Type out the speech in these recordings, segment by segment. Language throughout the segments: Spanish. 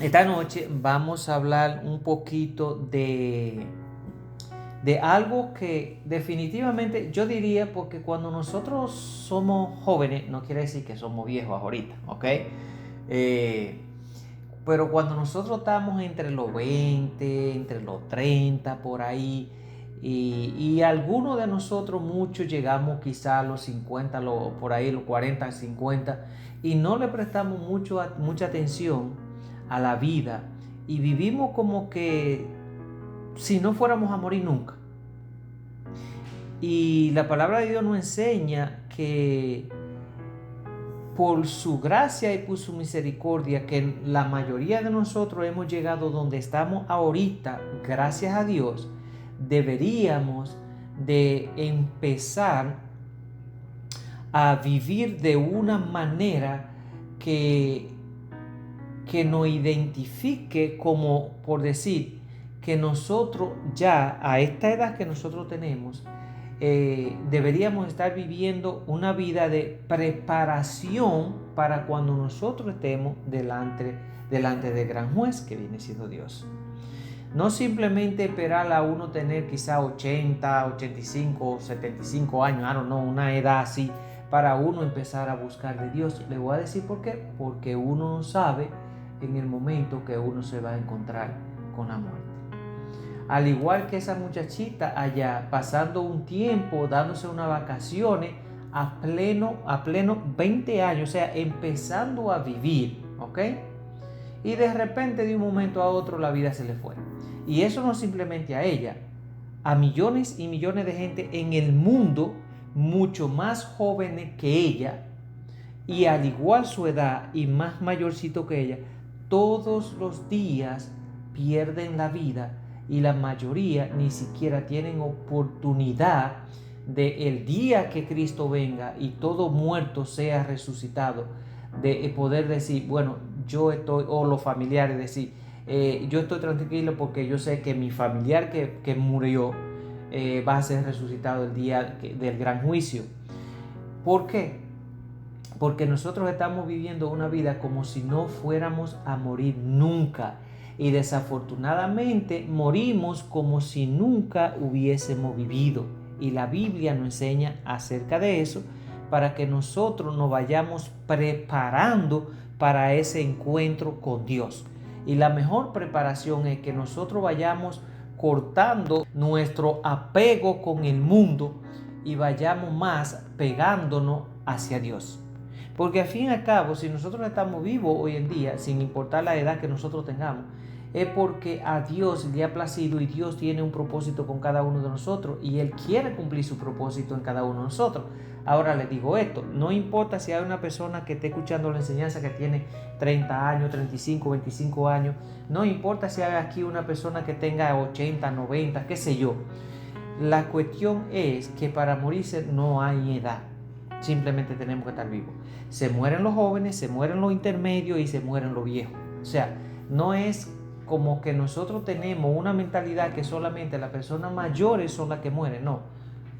Esta noche vamos a hablar un poquito de algo que definitivamente yo diría, porque cuando nosotros somos jóvenes, no quiere decir que somos viejos ahorita, ¿ok? Eh, pero cuando nosotros estamos entre los 20, entre los 30, por ahí, y algunos de nosotros, muchos llegamos quizá a los 50, por ahí los 40, 50, y no le prestamos mucha atención a la vida, y vivimos como que si no fuéramos a morir nunca. Y la palabra de Dios nos enseña que por su gracia y por su misericordia, que la mayoría de nosotros hemos llegado donde estamos ahorita, gracias a Dios, deberíamos de empezar a vivir de una manera que, que nos identifique como, por decir, que nosotros ya a esta edad que nosotros tenemos, deberíamos estar viviendo una vida de preparación para cuando nosotros estemos delante del gran juez que viene siendo Dios. No simplemente esperar a uno tener quizá 80, 85, 75 años, I don't know, una edad así, para uno empezar a buscar de Dios. Le voy a decir por qué. Porque uno no sabe en el momento que uno se va a encontrar con la muerte. Al igual que esa muchachita allá, pasando un tiempo, dándose unas vacaciones a pleno 20 años, o sea, empezando a vivir, ¿ok? Y de repente, de un momento a otro, la vida se le fue. Y eso no simplemente a ella, a millones y millones de gente en el mundo, mucho más jóvenes que ella, y al igual su edad y más mayorcito que ella, todos los días pierden la vida, y la mayoría ni siquiera tienen oportunidad de el día que Cristo venga y todo muerto sea resucitado, de poder decir, bueno, yo estoy, o los familiares decir, yo estoy tranquilo porque yo sé que mi familiar que murió va a ser resucitado el día del gran juicio. ¿Por qué? Porque nosotros estamos viviendo una vida como si no fuéramos a morir nunca. Y desafortunadamente morimos como si nunca hubiésemos vivido. Y la Biblia nos enseña acerca de eso para que nosotros nos vayamos preparando para ese encuentro con Dios. Y la mejor preparación es que nosotros vayamos cortando nuestro apego con el mundo y vayamos más pegándonos hacia Dios. Porque al fin y al cabo, si nosotros estamos vivos hoy en día, sin importar la edad que nosotros tengamos, es porque a Dios le ha placido y Dios tiene un propósito con cada uno de nosotros y Él quiere cumplir su propósito en cada uno de nosotros. Ahora les digo esto, no importa si hay una persona que esté escuchando la enseñanza que tiene 30 años, 35, 25 años, no importa si hay aquí una persona que tenga 80, 90, qué sé yo. La cuestión es que para morirse no hay edad. Simplemente tenemos que estar vivos. Se mueren los jóvenes, se mueren los intermedios y se mueren los viejos. O sea, no es como que nosotros tenemos una mentalidad que solamente las personas mayores son las que mueren. No,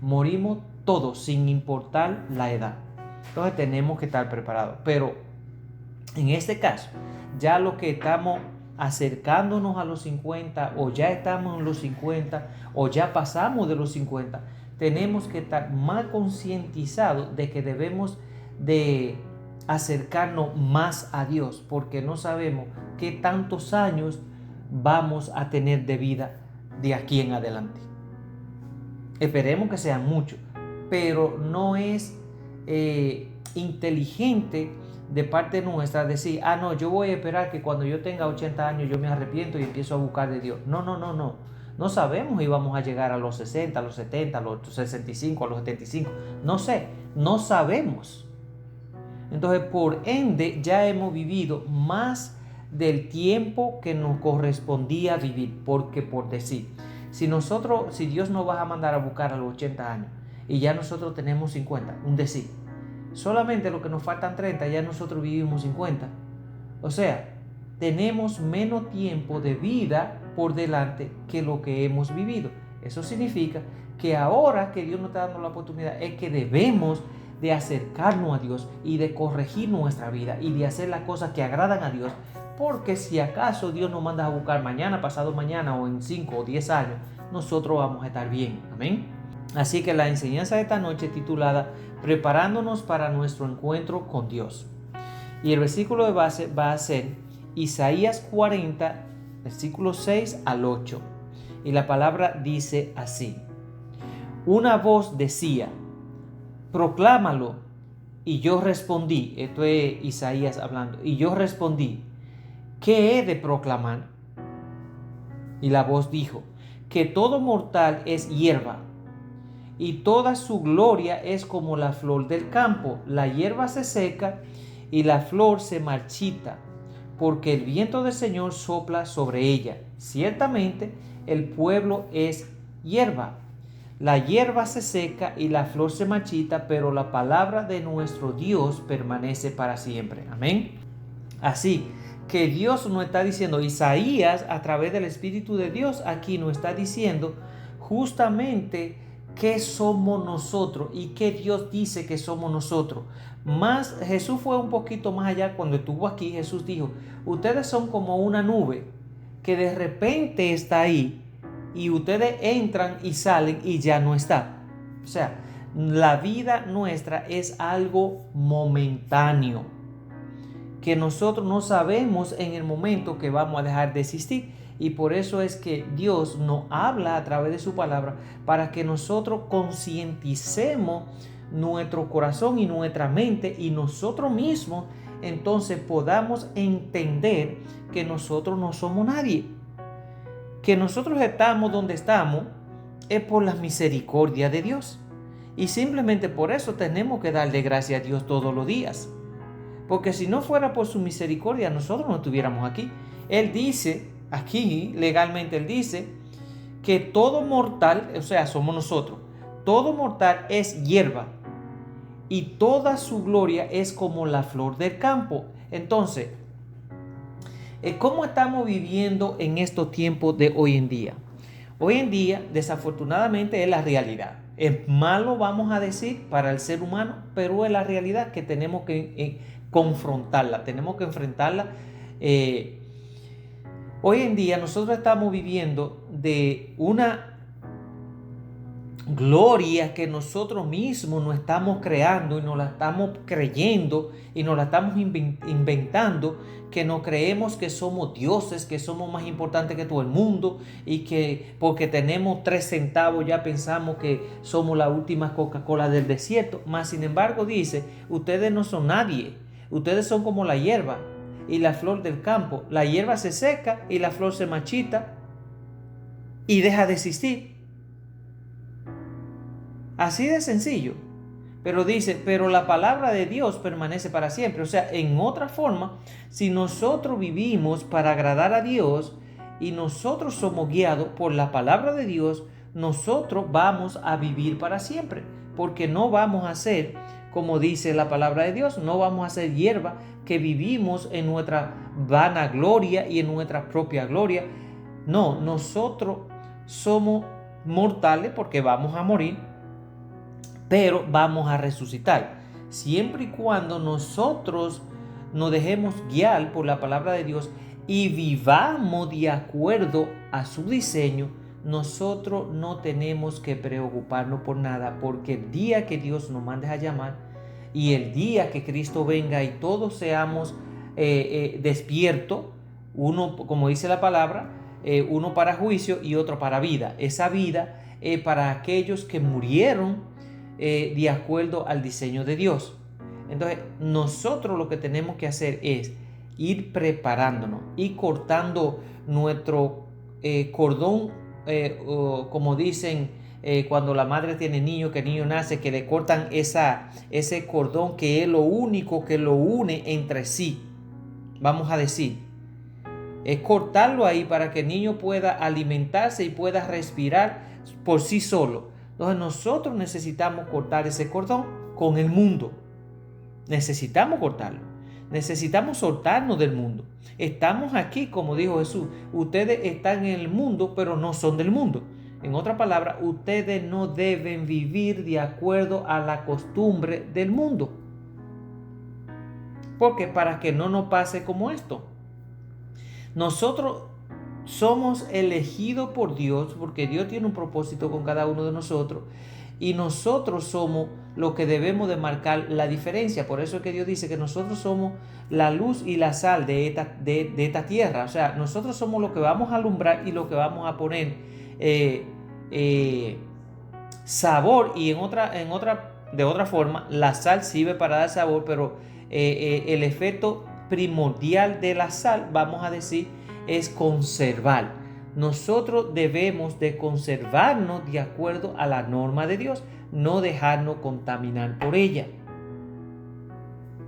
morimos todos sin importar la edad. Entonces tenemos que estar preparados. Pero en este caso, ya lo que estamos acercándonos a los 50 o ya estamos en los 50 o ya pasamos de los 50, tenemos que estar más concientizados de que debemos de acercarnos más a Dios, porque no sabemos qué tantos años vamos a tener de vida de aquí en adelante. Esperemos que sean muchos, pero no es inteligente de parte nuestra decir, no, yo voy a esperar que cuando yo tenga 80 años yo me arrepiento y empiezo a buscar de Dios. No, no, no, no. No sabemos si vamos a llegar a los 60, a los 70, a los 65, a los 75. No sé, no sabemos. Entonces, por ende, ya hemos vivido más del tiempo que nos correspondía vivir. Porque, por decir, si Dios nos va a mandar a buscar a los 80 años y ya nosotros tenemos 50, un decir, solamente lo que nos faltan 30, ya nosotros vivimos 50. O sea, tenemos menos tiempo de vida por delante que lo que hemos vivido. Eso significa que ahora que Dios nos está dando la oportunidad es que debemos de acercarnos a Dios y de corregir nuestra vida y de hacer las cosas que agradan a Dios, porque si acaso Dios nos manda a buscar mañana, pasado mañana o en 5 o 10 años, nosotros vamos a estar bien. Amén. Así que la enseñanza de esta noche titulada Preparándonos para nuestro encuentro con Dios. Y el versículo de base va a ser Isaías 40, versículos 6 al 8. Y la palabra dice así: una voz decía, proclámalo. Y yo respondí, esto es Isaías hablando, y yo respondí, ¿qué he de proclamar? Y la voz dijo, que todo mortal es hierba, y toda su gloria es como la flor del campo. La hierba se seca y la flor se marchita, porque el viento del Señor sopla sobre ella. Ciertamente el pueblo es hierba. La hierba se seca y la flor se marchita, pero la palabra de nuestro Dios permanece para siempre. Amén. Así que Dios nos está diciendo, Isaías a través del Espíritu de Dios aquí nos está diciendo justamente qué somos nosotros y qué Dios dice que somos nosotros. Más Jesús fue un poquito más allá cuando estuvo aquí. Jesús dijo, ustedes son como una nube que de repente está ahí y ustedes entran y salen y ya no está. O sea, la vida nuestra es algo momentáneo, que nosotros no sabemos en el momento que vamos a dejar de existir. Y por eso es que Dios nos habla a través de su palabra para que nosotros concienticemos nuestro corazón y nuestra mente y nosotros mismos entonces podamos entender que nosotros no somos nadie. Que nosotros estamos donde estamos es por la misericordia de Dios. Y simplemente por eso tenemos que darle gracias a Dios todos los días. Porque si no fuera por su misericordia, nosotros no estuviéramos aquí. Él dice, aquí legalmente Él dice, que todo mortal, o sea, somos nosotros, todo mortal es hierba y toda su gloria es como la flor del campo. Entonces, ¿cómo estamos viviendo en estos tiempos de hoy en día? Hoy en día, desafortunadamente, es la realidad. Es malo, vamos a decir, para el ser humano, pero es la realidad que tenemos que confrontarla, tenemos que enfrentarla. Hoy en día nosotros estamos viviendo de una gloria que nosotros mismos nos estamos creando y nos la estamos creyendo y nos la estamos inventando, que nos creemos que somos dioses, que somos más importantes que todo el mundo y que porque tenemos 3 centavos ya pensamos que somos la última Coca-Cola del desierto. Mas sin embargo dice, ustedes no son nadie, ustedes son como la hierba y la flor del campo. La hierba se seca y la flor se marchita y deja de existir. Así de sencillo. Pero dice, pero la palabra de Dios permanece para siempre. O sea, en otra forma, si nosotros vivimos para agradar a Dios y nosotros somos guiados por la palabra de Dios, nosotros vamos a vivir para siempre. Porque no vamos a ser, como dice la palabra de Dios, no vamos a ser hierba que vivimos en nuestra vanagloria y en nuestra propia gloria. No, nosotros somos mortales porque vamos a morir, pero vamos a resucitar. Siempre y cuando nosotros nos dejemos guiar por la palabra de Dios y vivamos de acuerdo a su diseño, nosotros no tenemos que preocuparnos por nada, porque el día que Dios nos mande a llamar y el día que Cristo venga y todos seamos despiertos, uno, como dice la palabra, uno para juicio y otro para vida. Esa vida para aquellos que murieron de acuerdo al diseño de Dios. Entonces nosotros lo que tenemos que hacer es ir preparándonos y cortando nuestro cordón, como dicen cuando la madre tiene niño, que el niño nace, que le cortan ese cordón que es lo único que lo une entre sí, vamos a decir, es cortarlo ahí para que el niño pueda alimentarse y pueda respirar por sí solo. Entonces nosotros necesitamos cortar ese cordón con el mundo. Necesitamos cortarlo. Necesitamos soltarnos del mundo. Estamos aquí, como dijo Jesús. Ustedes están en el mundo, pero no son del mundo. En otras palabras, ustedes no deben vivir de acuerdo a la costumbre del mundo. Porque para que no nos pase como esto. Nosotros somos elegidos por Dios porque Dios tiene un propósito con cada uno de nosotros y nosotros somos lo que debemos de marcar la diferencia. Por eso es que Dios dice que nosotros somos la luz y la sal de esta tierra. O sea, nosotros somos lo que vamos a alumbrar y lo que vamos a poner sabor, y de otra forma, la sal sirve para dar sabor, pero el efecto primordial de la sal, vamos a decir, es conservar. Nosotros debemos de conservarnos de acuerdo a la norma de Dios, no dejarnos contaminar por ella.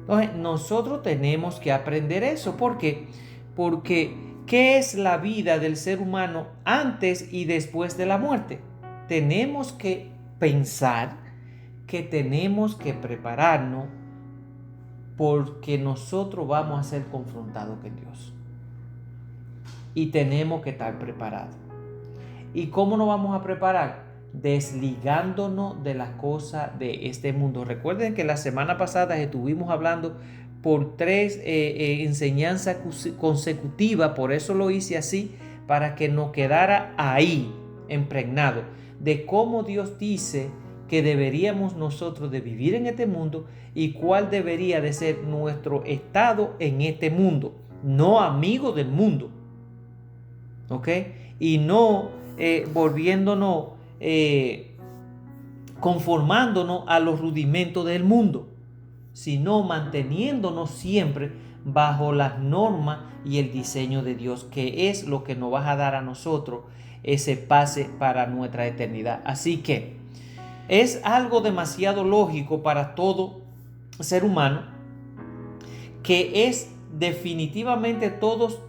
Entonces, nosotros tenemos que aprender eso. ¿Por qué? Porque ¿qué es la vida del ser humano antes y después de la muerte? Tenemos que pensar que tenemos que prepararnos porque nosotros vamos a ser confrontados con Dios. Y tenemos que estar preparados. ¿Y cómo nos vamos a preparar? Desligándonos de las cosas de este mundo. Recuerden que la semana pasada estuvimos hablando por 3 enseñanzas consecutivas, por eso lo hice así, para que nos quedara ahí impregnado de cómo Dios dice que deberíamos nosotros de vivir en este mundo y cuál debería de ser nuestro estado en este mundo, no amigos del mundo, ¿ok? Y no volviéndonos, conformándonos a los rudimentos del mundo, sino manteniéndonos siempre bajo las normas y el diseño de Dios, que es lo que nos va a dar a nosotros ese pase para nuestra eternidad. Así que es algo demasiado lógico para todo ser humano que es definitivamente todos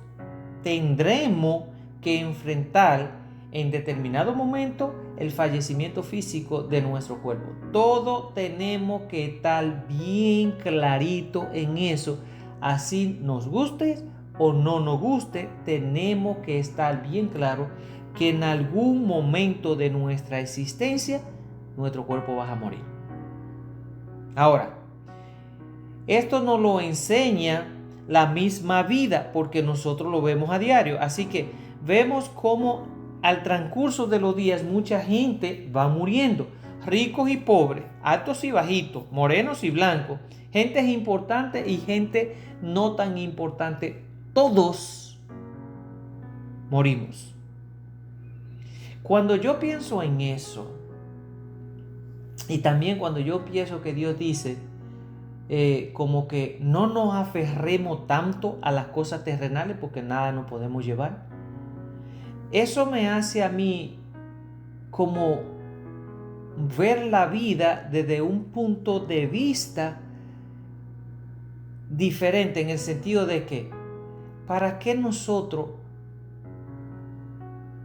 tendremos que enfrentar en determinado momento el fallecimiento físico de nuestro cuerpo. Todos tenemos que estar bien clarito en eso, así nos guste o no nos guste, tenemos que estar bien claro que en algún momento de nuestra existencia nuestro cuerpo va a morir. Ahora, esto nos lo enseña la misma vida porque nosotros lo vemos a diario. Así que vemos cómo al transcurso de los días mucha gente va muriendo. Ricos y pobres, altos y bajitos, morenos y blancos, gente importante y gente no tan importante. Todos morimos. Cuando yo pienso en eso, y también cuando yo pienso que Dios dice, como que no nos aferremos tanto a las cosas terrenales porque nada nos podemos llevar. Eso me hace a mí como ver la vida desde un punto de vista diferente, en el sentido de que ¿para qué nosotros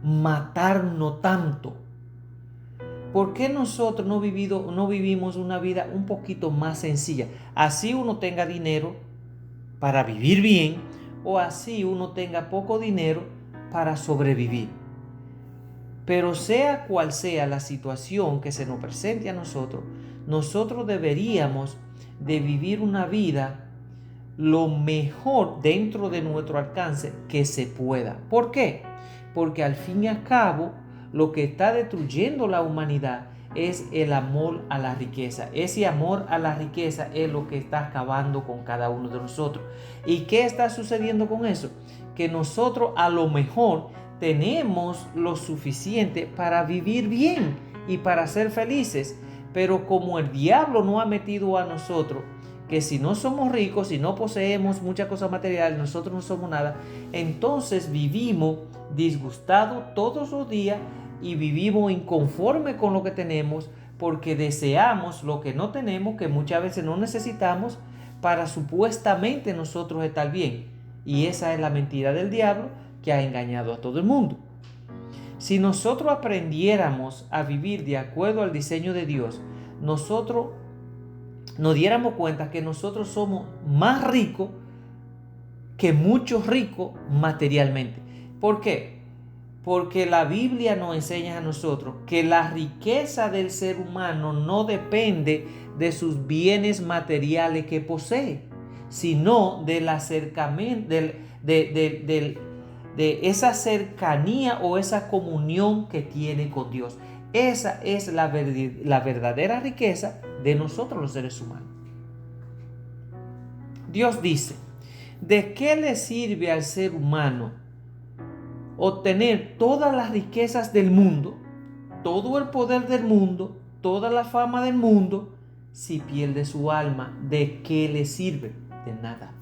matarnos tanto? ¿Por qué nosotros no vivimos una vida un poquito más sencilla? Así uno tenga dinero para vivir bien, o así uno tenga poco dinero para sobrevivir. Pero sea cual sea la situación que se nos presente a nosotros, nosotros deberíamos de vivir una vida lo mejor dentro de nuestro alcance que se pueda. ¿Por qué? Porque al fin y al cabo, lo que está destruyendo la humanidad es el amor a la riqueza. Ese amor a la riqueza es lo que está acabando con cada uno de nosotros. ¿Y qué está sucediendo con eso? Que nosotros a lo mejor tenemos lo suficiente para vivir bien y para ser felices, pero como el diablo nos ha metido a nosotros que si no somos ricos, si no poseemos muchas cosas materiales, nosotros no somos nada, entonces vivimos disgustados todos los días y vivimos inconformes con lo que tenemos porque deseamos lo que no tenemos, que muchas veces no necesitamos para supuestamente nosotros estar bien. Y esa es la mentira del diablo que ha engañado a todo el mundo. Si nosotros aprendiéramos a vivir de acuerdo al diseño de Dios, nosotros nos diéramos cuenta que nosotros somos más ricos que muchos ricos materialmente. ¿Por qué? Porque la Biblia nos enseña a nosotros que la riqueza del ser humano no depende de sus bienes materiales que posee, sino del acercamiento, de esa cercanía o esa comunión que tiene con Dios. Esa es la verdadera riqueza de nosotros los seres humanos. Dios dice, ¿de qué le sirve al ser humano obtener todas las riquezas del mundo, todo el poder del mundo, toda la fama del mundo, si pierde su alma? ¿De qué le sirve? De nada.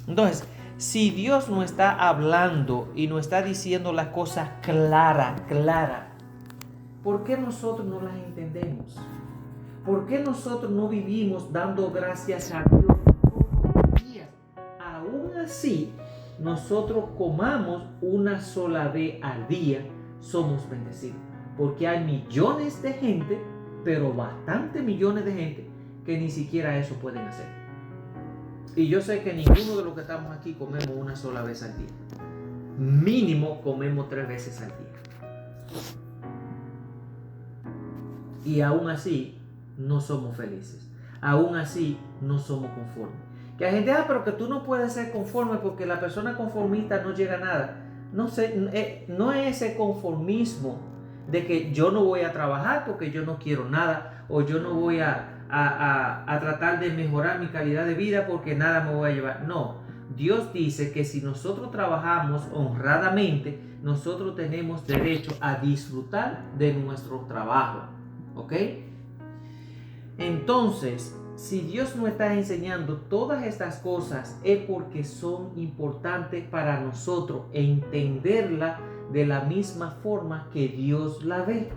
Entonces, si Dios no está hablando y no está diciendo las cosas clara, ¿por qué nosotros no las entendemos? ¿Por qué nosotros no vivimos dando gracias a Dios todos los días? Aún así, nosotros comamos una sola vez al día, somos bendecidos. Porque hay millones de gente, pero bastantes millones de gente, que ni siquiera eso pueden hacer. Y yo sé que ninguno de los que estamos aquí comemos una sola vez al día. Mínimo comemos 3 veces al día. Y aún así no somos felices. Aún así no somos conformes. Que hay gente, pero que tú no puedes ser conforme porque la persona conformista no llega a nada. No sé, no es ese conformismo de que yo no voy a trabajar porque yo no quiero nada, o yo no voy a tratar de mejorar mi calidad de vida porque nada me voy a llevar. No, Dios dice que si nosotros trabajamos honradamente, nosotros tenemos derecho a disfrutar de nuestro trabajo. ¿Ok? Entonces, si Dios nos está enseñando todas estas cosas, es porque son importantes para nosotros entenderla de la misma forma que Dios la ve.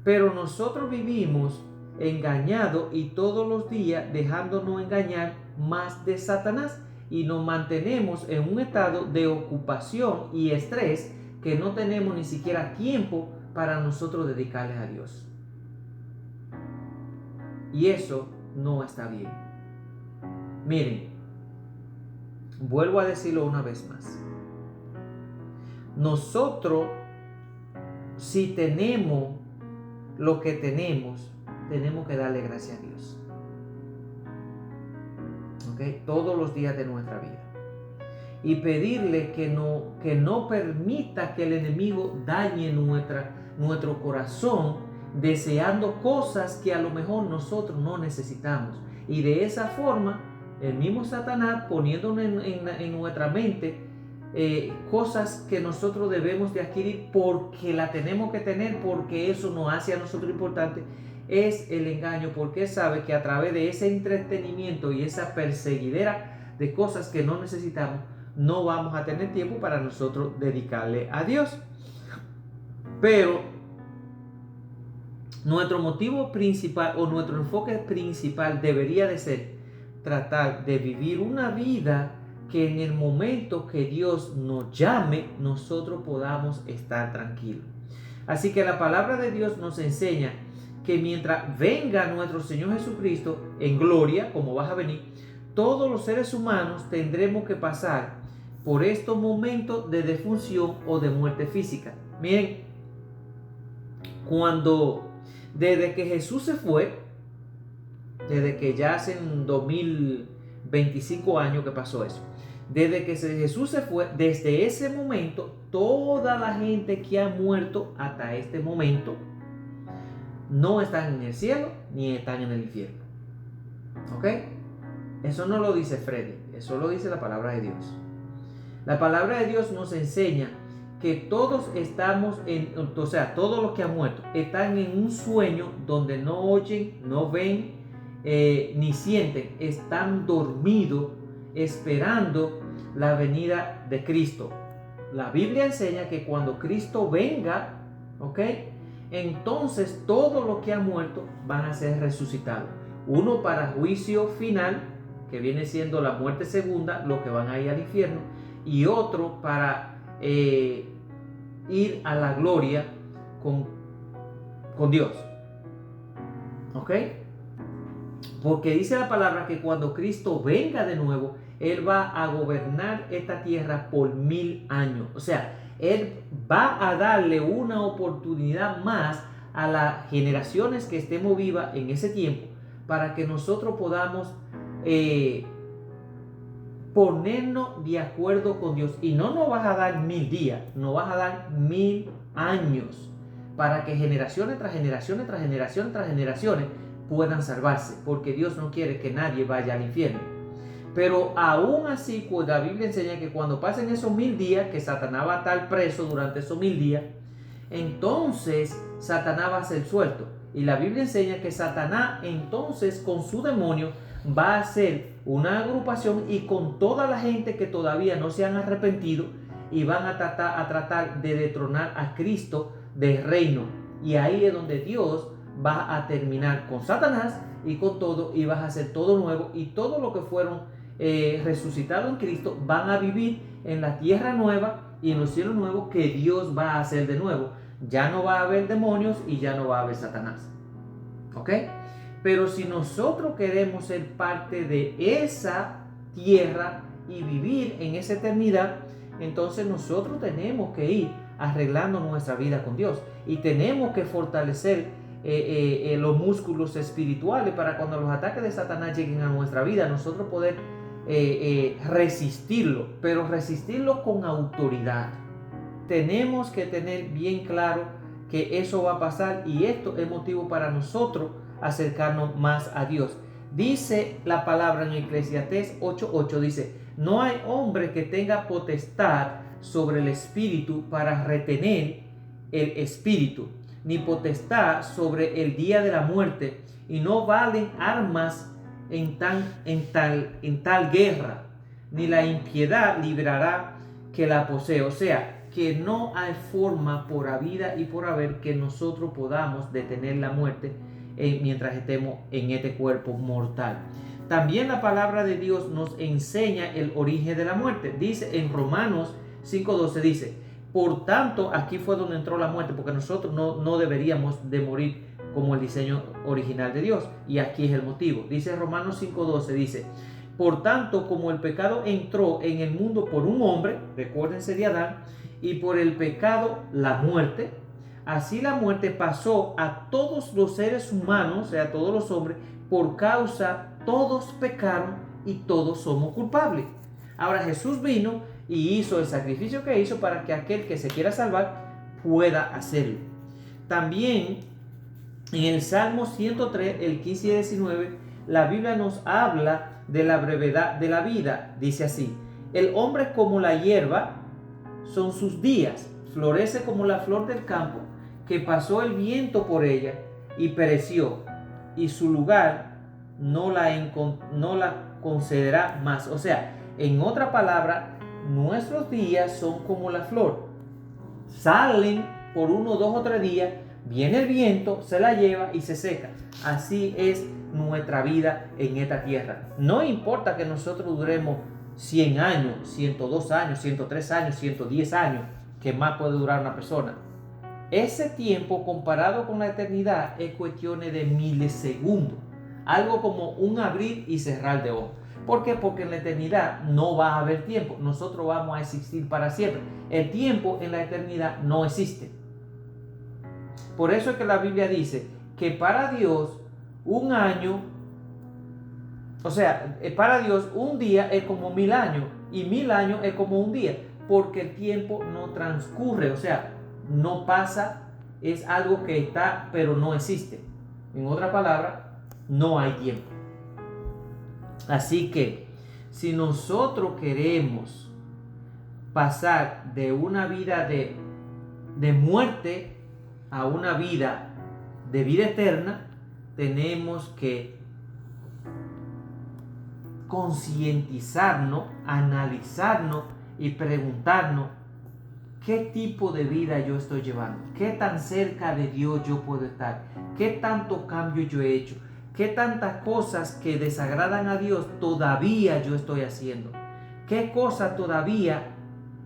Pero nosotros vivimos engañados y todos los días dejándonos engañar más de Satanás, y nos mantenemos en un estado de ocupación y estrés que no tenemos ni siquiera tiempo para nosotros dedicarles a Dios. Y eso no está bien. Miren, vuelvo a decirlo una vez más. Nosotros, si tenemos lo que tenemos que darle gracias a Dios. ¿Okay? Todos los días de nuestra vida. Y pedirle que no permita que el enemigo dañe nuestro corazón deseando cosas que a lo mejor nosotros no necesitamos. Y de esa forma, el mismo Satanás poniéndonos en nuestra mente cosas que nosotros debemos de adquirir porque la tenemos que tener, porque eso nos hace a nosotros importante, es el engaño, porque sabe que a través de ese entretenimiento y esa perseguidera de cosas que no necesitamos, no vamos a tener tiempo para nosotros dedicarle a Dios. Pero nuestro motivo principal o nuestro enfoque principal debería de ser tratar de vivir una vida que en el momento que Dios nos llame, nosotros podamos estar tranquilos. Así que la palabra de Dios nos enseña que mientras venga nuestro Señor Jesucristo en gloria, como vas a venir, todos los seres humanos tendremos que pasar por estos momentos de defunción o de muerte física. Miren, desde que Jesús se fue, desde que ya hace 2025 años que pasó eso, desde que Jesús se fue, desde ese momento, toda la gente que ha muerto hasta este momento no están en el cielo ni están en el infierno. ¿Ok? Eso no lo dice Freddy, eso lo dice la palabra de Dios. La palabra de Dios nos enseña que todos estamos todos los que han muerto están en un sueño donde no oyen, no ven, ni sienten, están dormidos esperando la venida de Cristo. La Biblia enseña que cuando Cristo venga, ¿ok? Entonces todos los que han muerto van a ser resucitados. Uno para juicio final, que viene siendo la muerte segunda, los que van a ir al infierno, y otro para ir a la gloria con Dios. ¿Ok? Porque dice la palabra que cuando Cristo venga de nuevo, Él va a gobernar esta tierra por 1000 años. O sea, Él va a darle una oportunidad más a las generaciones que estemos vivas en ese tiempo para que nosotros podamos ponernos de acuerdo con Dios. Y no nos vas a dar 1000 días, nos vas a dar 1000 años para que generaciones tras generaciones tras generaciones tras generaciones puedan salvarse, porque Dios no quiere que nadie vaya al infierno. Pero aún así, pues la Biblia enseña que cuando pasen esos 1000 días, que Satanás va a estar preso durante esos 1000 días, entonces Satanás va a ser suelto. Y la Biblia enseña que Satanás entonces con su demonio va a hacer una agrupación y con toda la gente que todavía no se han arrepentido y van a tratar de destronar a Cristo del reino. Y ahí es donde Dios va a terminar con Satanás y con todo, y vas a hacer todo nuevo, y todo lo que fueron resucitados en Cristo van a vivir en la tierra nueva y en los cielos nuevos que Dios va a hacer de nuevo. Ya no va a haber demonios y ya no va a haber Satanás. ¿Ok? Pero si nosotros queremos ser parte de esa tierra y vivir en esa eternidad, entonces nosotros tenemos que ir arreglando nuestra vida con Dios y tenemos que fortalecer los músculos espirituales para cuando los ataques de Satanás lleguen a nuestra vida, nosotros poder resistirlo, pero resistirlo con autoridad. Tenemos que tener bien claro que eso va a pasar y esto es motivo para nosotros acercarnos más a Dios. Dice la palabra en Eclesiastés 8:8, dice: no hay hombre que tenga potestad sobre el espíritu para retener el espíritu, ni potestad sobre el día de la muerte, y no valen armas en tal guerra, ni la impiedad librará que la posee. O sea, que no hay forma por habida y por haber que nosotros podamos detener la muerte mientras estemos en este cuerpo mortal. También la palabra de Dios nos enseña el origen de la muerte. Dice en Romanos 5:12, dice: por tanto, aquí fue donde entró la muerte, porque nosotros no deberíamos de morir como el diseño original de Dios. Y aquí es el motivo. Dice Romanos 5:12, dice: por tanto, como el pecado entró en el mundo por un hombre, recuérdense de Adán, y por el pecado la muerte, así la muerte pasó a todos los seres humanos, o sea, a todos los hombres, por causa todos pecaron y todos somos culpables. Ahora Jesús vino y hizo el sacrificio que hizo para que aquel que se quiera salvar pueda hacerlo. También en el Salmo 103, el 15 y 19, la Biblia nos habla de la brevedad de la vida. Dice así: el hombre es como la hierba, son sus días, florece como la flor del campo, que pasó el viento por ella y pereció, y su lugar no la concederá más. O sea, en otra palabra, nuestros días son como la flor, salen por 1, 2 o 3 días, viene el viento, se la lleva y se seca. Así es nuestra vida en esta tierra. No importa que nosotros duremos 100 años, 102 años, 103 años, 110 años, que más puede durar una persona. Ese tiempo comparado con la eternidad es cuestión de milisegundos. Algo como un abrir y cerrar de ojos. ¿Por qué? Porque en la eternidad no va a haber tiempo. Nosotros vamos a existir para siempre. El tiempo en la eternidad no existe. Por eso es que la Biblia dice que para Dios un año, o sea, para Dios un día es como 1000 años y 1000 años es como un día, porque el tiempo no transcurre, o sea, no pasa, es algo que está pero no existe. En otra palabra, no hay tiempo. Así que si nosotros queremos pasar de una vida de muerte a una vida de vida eterna, tenemos que concientizarnos, analizarnos y preguntarnos qué tipo de vida yo estoy llevando, qué tan cerca de Dios yo puedo estar, qué tanto cambio yo he hecho, qué tantas cosas que desagradan a Dios todavía yo estoy haciendo, qué cosas todavía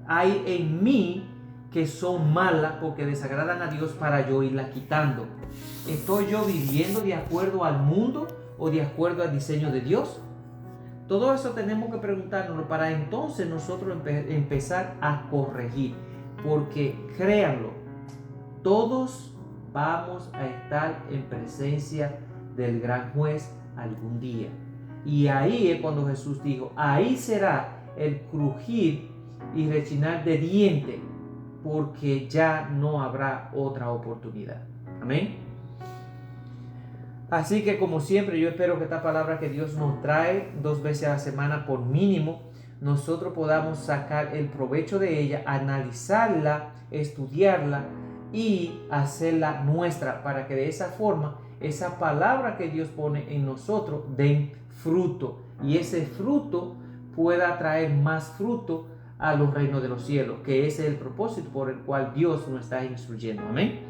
hay en mí que son malas porque desagradan a Dios para yo irlas quitando. ¿Estoy yo viviendo de acuerdo al mundo o de acuerdo al diseño de Dios? Todo eso tenemos que preguntarnos para entonces nosotros empezar a corregir. Porque créanlo, todos vamos a estar en presencia del gran juez algún día. Y ahí es cuando Jesús dijo, ahí será el crujir y rechinar de diente, porque ya no habrá otra oportunidad. Amén. Así que como siempre, yo espero que esta palabra que Dios nos trae 2 veces a la semana por mínimo, nosotros podamos sacar el provecho de ella, analizarla, estudiarla y hacerla nuestra, para que de esa forma esa palabra que Dios pone en nosotros den fruto, y ese fruto pueda traer más fruto a los reinos de los cielos, que ese es el propósito por el cual Dios nos está instruyendo. Amén.